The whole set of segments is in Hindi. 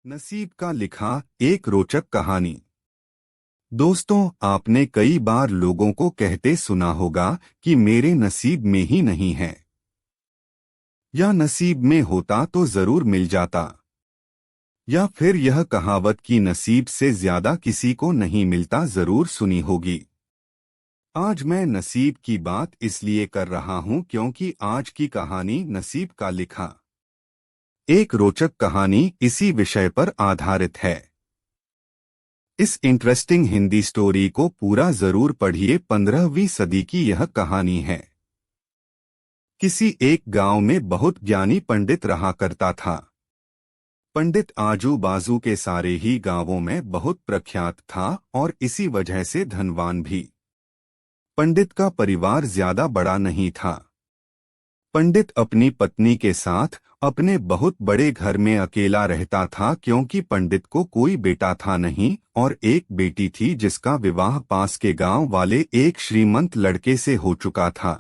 नसीब का लिखा एक रोचक कहानी। दोस्तों, आपने कई बार लोगों को कहते सुना होगा कि मेरे नसीब में ही नहीं है, या नसीब में होता तो जरूर मिल जाता, या फिर यह कहावत कि नसीब से ज्यादा किसी को नहीं मिलता जरूर सुनी होगी। आज मैं नसीब की बात इसलिए कर रहा हूं क्योंकि आज की कहानी नसीब का लिखा एक रोचक कहानी इसी विषय पर आधारित है। इस इंटरेस्टिंग हिंदी स्टोरी को पूरा जरूर पढ़िए। 15वीं सदी की यह कहानी है। किसी एक गांव में बहुत ज्ञानी पंडित रहा करता था। पंडित आजू बाजू के सारे ही गांवों में बहुत प्रख्यात था और इसी वजह से धनवान भी। पंडित का परिवार ज्यादा बड़ा नहीं था। पंडित अपनी पत्नी के साथ अपने बहुत बड़े घर में अकेला रहता था क्योंकि पंडित को कोई बेटा था नहीं और एक बेटी थी जिसका विवाह पास के गांव वाले एक श्रीमंत लड़के से हो चुका था।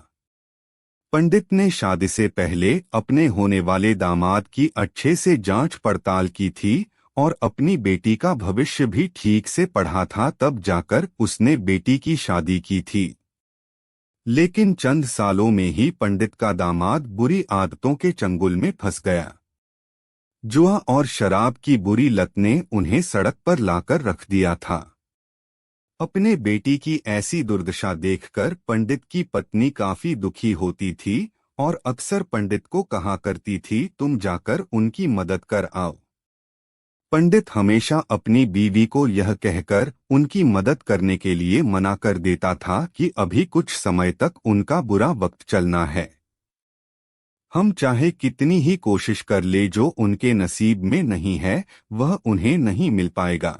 पंडित ने शादी से पहले अपने होने वाले दामाद की अच्छे से जांच पड़ताल की थी और अपनी बेटी का भविष्य भी ठीक से पढ़ा था, तब जाकर उसने बेटी की शादी की थी। लेकिन चंद सालों में ही पंडित का दामाद बुरी आदतों के चंगुल में फंस गया। जुआ और शराब की बुरी लत ने उन्हें सड़क पर लाकर रख दिया था। अपने बेटी की ऐसी दुर्दशा देखकर पंडित की पत्नी काफी दुखी होती थी और अक्सर पंडित को कहा करती थी, तुम जाकर उनकी मदद कर आओ। पंडित हमेशा अपनी बीवी को यह कहकर उनकी मदद करने के लिए मना कर देता था कि अभी कुछ समय तक उनका बुरा वक्त चलना है। हम चाहे कितनी ही कोशिश कर ले, जो उनके नसीब में नहीं है वह उन्हें नहीं मिल पाएगा।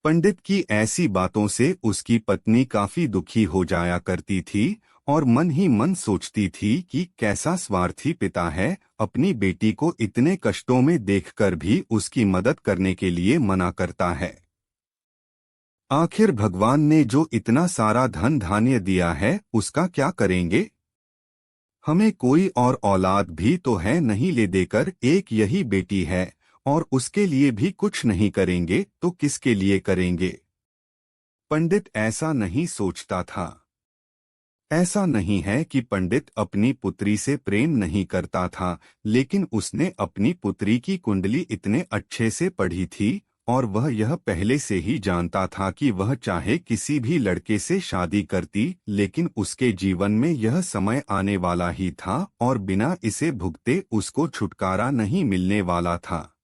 पंडित की ऐसी बातों से उसकी पत्नी काफी दुखी हो जाया करती थी और मन ही मन सोचती थी कि कैसा स्वार्थी पिता है, अपनी बेटी को इतने कष्टों में देखकर भी उसकी मदद करने के लिए मना करता है। आखिर भगवान ने जो इतना सारा धन धान्य दिया है उसका क्या करेंगे? हमें कोई और औलाद भी तो है नहीं, ले देकर एक यही बेटी है और उसके लिए भी कुछ नहीं करेंगे तो किसके लिए करेंगे? पंडित ऐसा नहीं सोचता था। ऐसा नहीं है कि पंडित अपनी पुत्री से प्रेम नहीं करता था, लेकिन उसने अपनी पुत्री की कुंडली इतने अच्छे से पढ़ी थी और वह यह पहले से ही जानता था कि वह चाहे किसी भी लड़के से शादी करती, लेकिन उसके जीवन में यह समय आने वाला ही था और बिना इसे भुगते उसको छुटकारा नहीं मिलने वाला था।